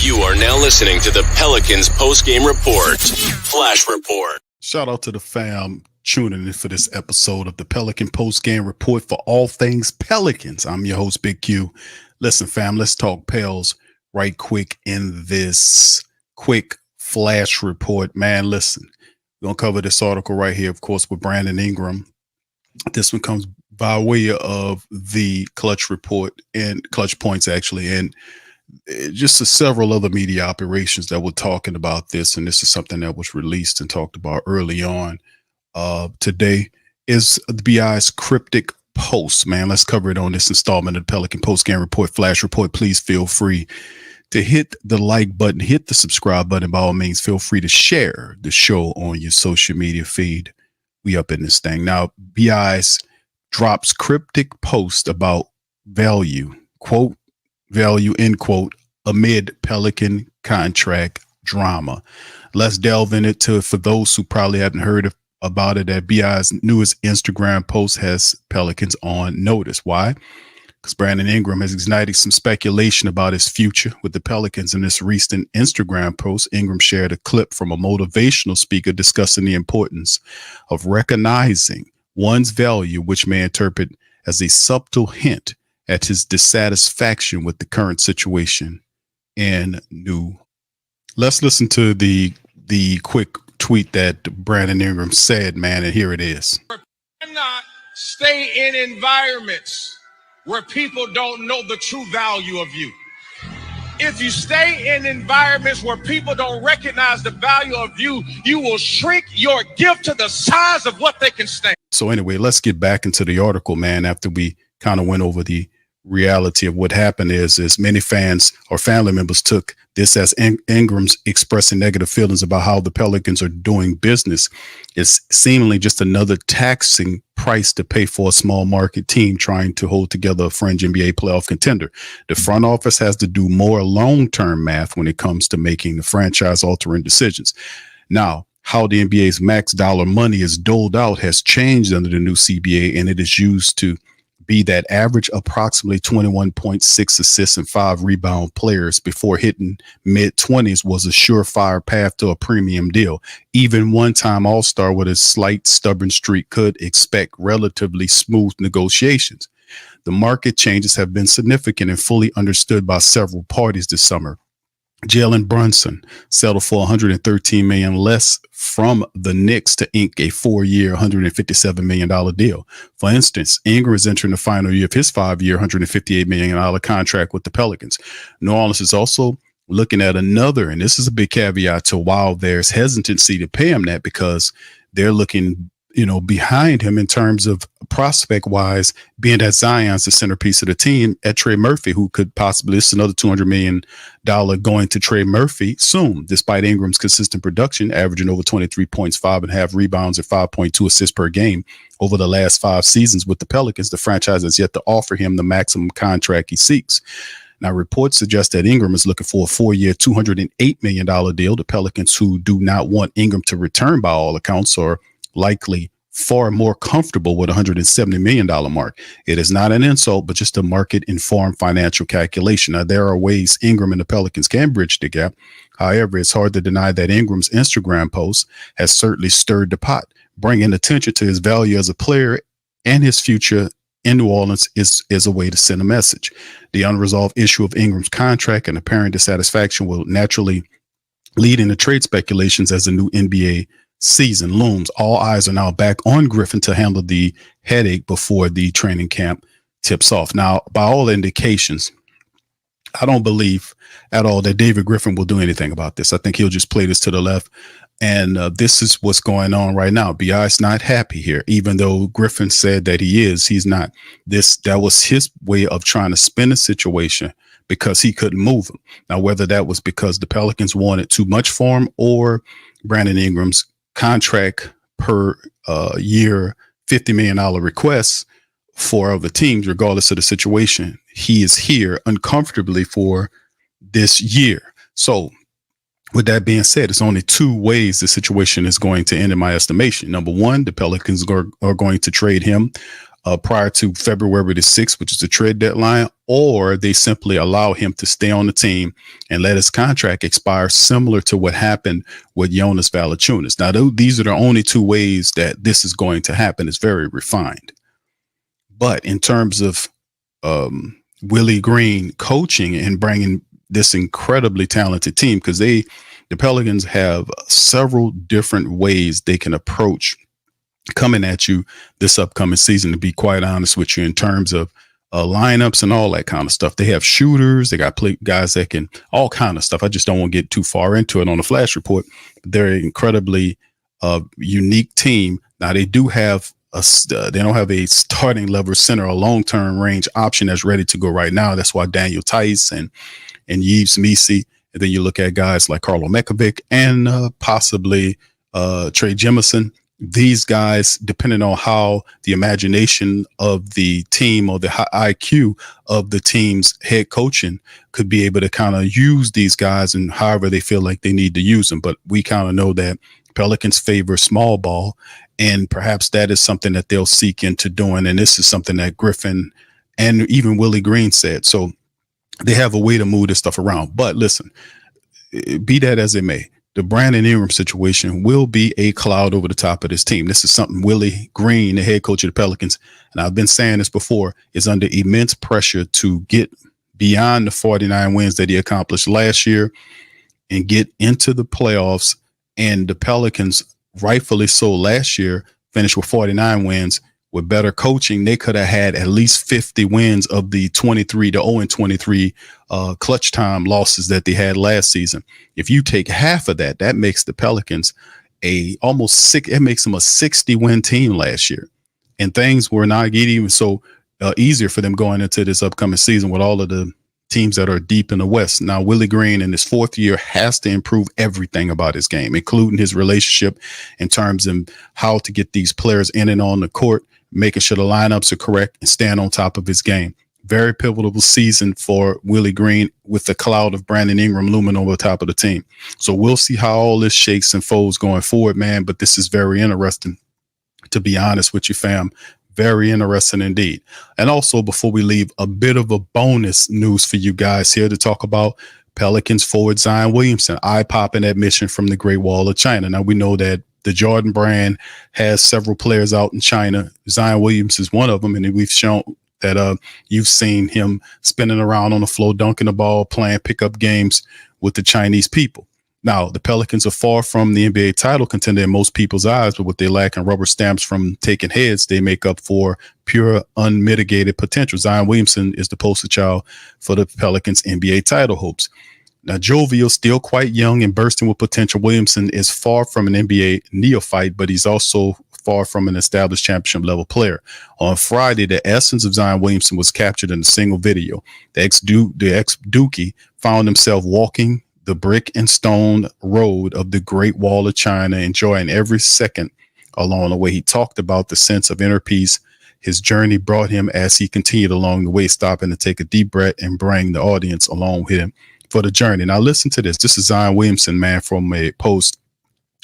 You are now listening to the Pelicans post-game report. Flash report. Shout out to the fam tuning in for this episode of the Pelican post-game report for all things Pelicans. I'm your host, Big Q. Listen, fam, let's talk Pels right quick in this quick flash report. Man, listen, we're going to cover this article right here, of course, with Brandon Ingram. This one comes by way of the Clutch report and Clutch Points, actually, and just several other media operations that were talking about this. And this is something that was released and talked about early on. Today is the BI's Cryptic post. Man, let's cover it on this installment of the Pelican post-game report, flash report. Please feel free to hit the like button, hit the subscribe button. By all means, feel free to share the show on your social media feed. We up in this thing. Now, BI's drops Cryptic post about value, quote, value, end quote, amid Pelican contract drama. Let's delve into it for those who probably haven't heard about it. That BI's newest Instagram post has Pelicans on notice. Why? Because Brandon Ingram has ignited some speculation about his future with the Pelicans. In this recent Instagram post, Ingram shared a clip from a motivational speaker discussing the importance of recognizing one's value, which may interpret as a subtle hint at his dissatisfaction with the current situation in New. Let's listen to the quick tweet that Brandon Ingram said, man, and here it is. Cannot stay in environments where people don't know the true value of you. If you stay in environments where people don't recognize the value of you, you will shrink your gift to the size of what they can stand. So anyway, let's get back into the article, man, after we kind of went over the reality of what happened is many fans or family members took this as Ingram's expressing negative feelings about how the Pelicans are doing business. It's seemingly just another taxing price to pay for a small market team trying to hold together a fringe NBA playoff contender. The front office has to do more long-term math when it comes to making the franchise-altering decisions. Now, how the NBA's max dollar money is doled out has changed under the new CBA, and it is used to be that average approximately 21.6 assists and 5 rebound players before hitting mid-20s was a surefire path to a premium deal. Even one-time All-Star with a slight stubborn streak could expect relatively smooth negotiations. The market changes have been significant and fully understood by several parties this summer. Jalen Brunson settled for $113 million less from the Knicks to ink a 4-year, $157 million deal. For instance, Ingram is entering the final year of his 5-year, $158 million contract with the Pelicans. New Orleans is also looking at another, and this is a big caveat to while there's hesitancy to pay him that, because they're looking, behind him in terms of prospect wise, being that Zion's the centerpiece of the team, at Trey Murphy, who could possibly, this is another $200 million going to Trey Murphy soon, despite Ingram's consistent production, averaging over 23 points, 5.5 rebounds, and 5.2 assists per game over the last 5 seasons with the Pelicans. The franchise has yet to offer him the maximum contract he seeks. Now, reports suggest that Ingram is looking for a 4-year, $208 million deal. The Pelicans, who do not want Ingram to return by all accounts, are likely far more comfortable with $170 million mark. It is not an insult, but just a market-informed financial calculation. Now, there are ways Ingram and the Pelicans can bridge the gap. However, it's hard to deny that Ingram's Instagram post has certainly stirred the pot, bringing attention to his value as a player and his future in New Orleans is a way to send a message. The unresolved issue of Ingram's contract and apparent dissatisfaction will naturally lead into trade speculations as the new NBA season looms. All eyes are now back on Griffin to handle the headache before the training camp tips off. Now, by all indications, I don't believe at all that David Griffin will do anything about this. I think he'll just play this to the left. And this is what's going on right now. B.I.'s not happy here, even though Griffin said that he's not. That was his way of trying to spin the situation because he couldn't move him. Now, whether that was because the Pelicans wanted too much for him or Brandon Ingram's contract per year, $50 million requests for other teams, regardless of the situation, he is here uncomfortably for this year. So with that being said, it's only 2 ways the situation is going to end, in my estimation. Number one, the Pelicans are going to trade him prior to February the 6th, which is the trade deadline, or they simply allow him to stay on the team and let his contract expire, similar to what happened with Jonas Valanciunas. Now, these are the only two ways that this is going to happen. It's very refined. But in terms of Willie Green coaching and bringing this incredibly talented team, because the Pelicans have several different ways they can approach coming at you this upcoming season, to be quite honest with you, in terms of lineups and all that kind of stuff. They have shooters, they got guys that can all kind of stuff. I just don't want to get too far into it on the flash report. They're an incredibly unique team. Now they do have they don't have a starting level center, a long-term range option that's ready to go right now. That's why Daniel Tice and Yves Missi. And then you look at guys like Karlo Mekovic and possibly Trey Jemison. These guys, depending on how the imagination of the team or the IQ of the team's head coaching, could be able to kind of use these guys and however they feel like they need to use them. But we kind of know that Pelicans favor small ball, and perhaps that is something that they'll seek into doing. And this is something that Griffin and even Willie Green said. So they have a way to move this stuff around. But listen, be that as it may, the Brandon Ingram situation will be a cloud over the top of this team. This is something Willie Green, the head coach of the Pelicans, and I've been saying this before, is under immense pressure to get beyond the 49 wins that he accomplished last year and get into the playoffs. And the Pelicans, rightfully so, last year finished with 49 wins. With better coaching, they could have had at least 50 wins of the 0-23 clutch time losses that they had last season. If you take half of that, that makes the Pelicans it makes them a 60-win team last year. And things were not getting even so easier for them going into this upcoming season with all of the teams that are deep in the West. Now, Willie Green in his fourth year has to improve everything about his game, including his relationship in terms of how to get these players in and on the court, making sure the lineups are correct and stand on top of his game. Very pivotal season for Willie Green with the cloud of Brandon Ingram looming over the top of the team. So we'll see how all this shakes and folds going forward, man. But this is very interesting, to be honest with you, fam. Very interesting indeed. And also, before we leave, a bit of a bonus news for you guys here to talk about. Pelicans forward Zion Williamson, eye-popping admission from the Great Wall of China. Now, we know that the Jordan brand has several players out in China. Zion Williamson is one of them, and we've shown that you've seen him spinning around on the floor, dunking the ball, playing pickup games with the Chinese people. Now, the Pelicans are far from the NBA title contender in most people's eyes, but what they lack in rubber stamps from taking heads, they make up for pure, unmitigated potential. Zion Williamson is the poster child for the Pelicans' NBA title hopes. Now, jovial, still quite young and bursting with potential, Williamson is far from an NBA neophyte, but he's also far from an established championship level player. On Friday, the essence of Zion Williamson was captured in a single video. The ex-Dookie found himself walking the brick and stone road of the Great Wall of China, enjoying every second along the way. He talked about the sense of inner peace his journey brought him as he continued along the way, stopping to take a deep breath and bring the audience along with him for the journey. Now listen to this. This is Zion Williamson, man, from a post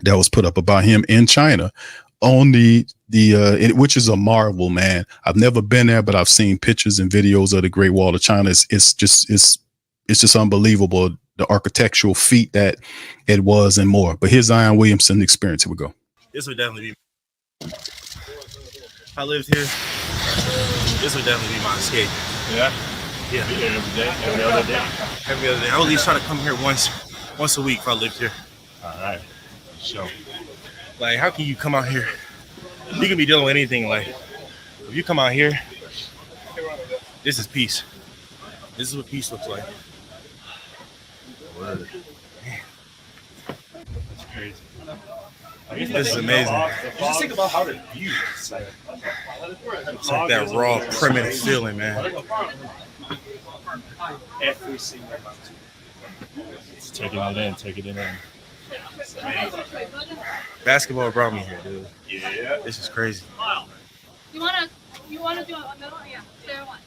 that was put up about him in China on which is a marvel, man. I've never been there, but I've seen pictures and videos of the Great Wall of China. It's just unbelievable, the architectural feat that it was and more. But here's Zion Williamson experience. Here we go. This would definitely be, if I lived here, this would definitely be my escape. Yeah? Yeah. Be here every day, every other day? Every other day. I would at least try to come here once a week if I lived here. All right. So, like, how can you come out here? You can be dealing with anything. Like, if you come out here, this is peace. This is what peace looks like. word. That's crazy. This is amazing. Just think about how they view it. It's like that raw, primitive feeling, man. Every single month. Just taking it in. Basketball brought me here, dude. Yeah. This is crazy. You wanna do a middle? Yeah, fair one.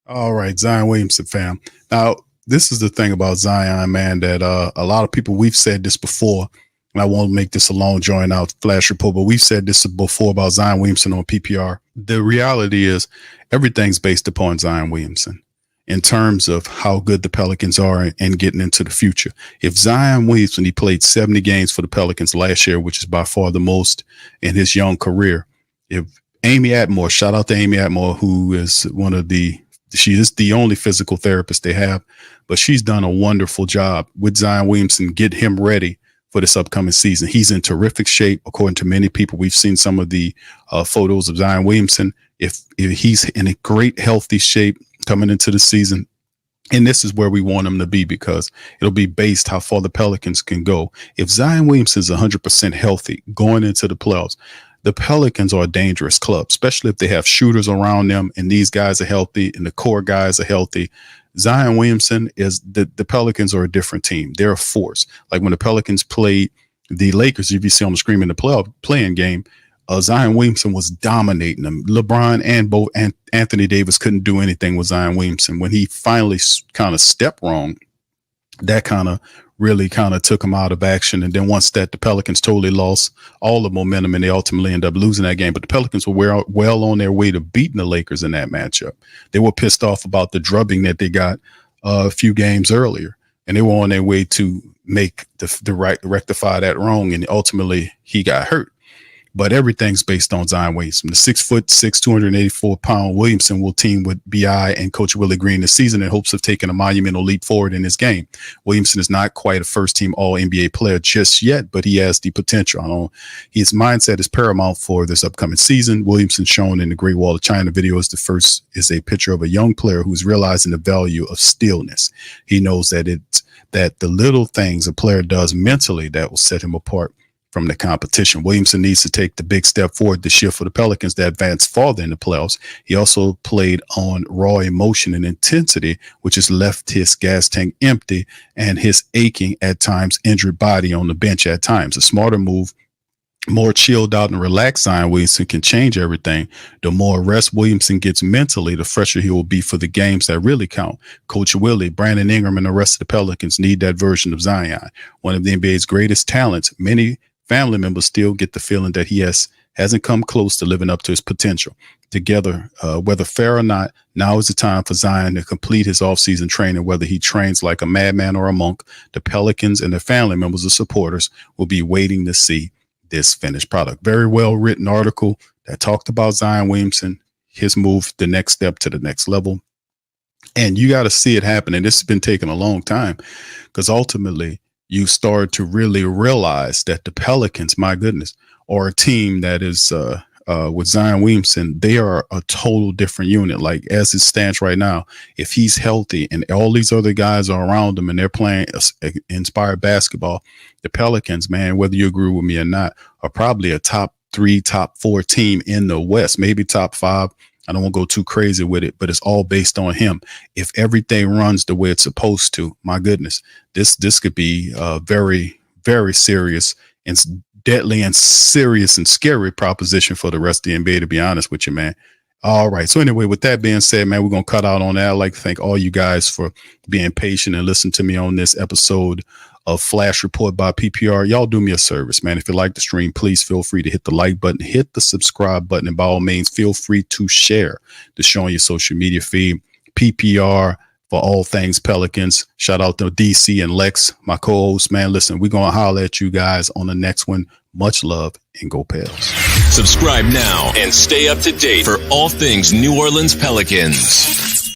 All right, Zion Williamson, fam. Now, this is the thing about Zion, man, that a lot of people, we've said this before, and I won't make this a long drawn out flash report, but we've said this before about Zion Williamson on PPR. The reality is everything's based upon Zion Williamson in terms of how good the Pelicans are and getting into the future. If Zion Williamson, he played 70 games for the Pelicans last year, which is by far the most in his young career. If Amy Atmore, shout out to Amy Atmore, who is she is the only physical therapist they have, but she's done a wonderful job with Zion Williamson, get him ready for this upcoming season. He's in terrific shape, according to many people. We've seen some of the photos of Zion Williamson. If he's in a great, healthy shape coming into the season, and this is where we want him to be, because it'll be based how far the Pelicans can go. If Zion Williamson is 100% healthy going into the playoffs, the Pelicans are a dangerous club, especially if they have shooters around them and these guys are healthy and the core guys are healthy. Zion Williamson is the Pelicans are a different team. They're a force. Like when the Pelicans played the Lakers, if you see on the screen in the playing game, Zion Williamson was dominating them. LeBron and Anthony Davis couldn't do anything with Zion Williamson. When he finally kind of stepped wrong, that kind of really kind of took him out of action. And then once that, the Pelicans totally lost all the momentum and they ultimately ended up losing that game. But the Pelicans were well on their way to beating the Lakers in that matchup. They were pissed off about the drubbing that they got a few games earlier, and they were on their way to make rectify that wrong. And ultimately he got hurt. But everything's based on Zion Williamson. The 6'6", 284-pound Williamson will team with B.I. and Coach Willie Green this season in hopes of taking a monumental leap forward in his game. Williamson is not quite a first-team All-NBA player just yet, but he has the potential. His mindset is paramount for this upcoming season. Williamson, shown in the Great Wall of China video, is a picture of a young player who's realizing the value of stillness. He knows that the little things a player does mentally that will set him apart from the competition. Williamson needs to take the big step forward this year for the Pelicans to advance farther in the playoffs. He also played on raw emotion and intensity, which has left his gas tank empty and his aching, at times injured body on the bench at times. A smarter move, more chilled out and relaxed Zion Williamson can change everything. The more rest Williamson gets mentally, the fresher he will be for the games that really count. Coach Willie, Brandon Ingram, and the rest of the Pelicans need that version of Zion. One of the NBA's greatest talents. Many family members still get the feeling that he hasn't come close to living up to his potential. Together, whether fair or not, now is the time for Zion to complete his offseason training. Whether he trains like a madman or a monk, the Pelicans and their family members and supporters will be waiting to see this finished product. Very well written article that talked about Zion Williamson, his move, the next step to the next level. And you got to see it happen. And this has been taking a long time, because ultimately you start to really realize that the Pelicans, my goodness, are a team that is with Zion Williamson. They are a total different unit. Like as it stands right now, if he's healthy and all these other guys are around him and they're playing inspired basketball, the Pelicans, man, whether you agree with me or not, are probably a top 3, top 4 team in the West, maybe top 5. I don't want to go too crazy with it, but it's all based on him. If everything runs the way it's supposed to, my goodness, this could be a very, very serious and deadly and serious and scary proposition for the rest of the NBA, to be honest with you, man. All right. So anyway, with that being said, man, we're going to cut out on that. I'd like to thank all you guys for being patient and listening to me on this episode of Flash Report by PPR. Y'all do me a service, man. If you like the stream, please feel free to hit the like button, hit the subscribe button, and by all means, feel free to share the show on your social media feed. PPR for all things Pelicans. Shout out to DC and Lex, my co-host, man. Listen, we're going to holler at you guys on the next one. Much love and go Pels. Subscribe now and stay up to date for all things New Orleans Pelicans.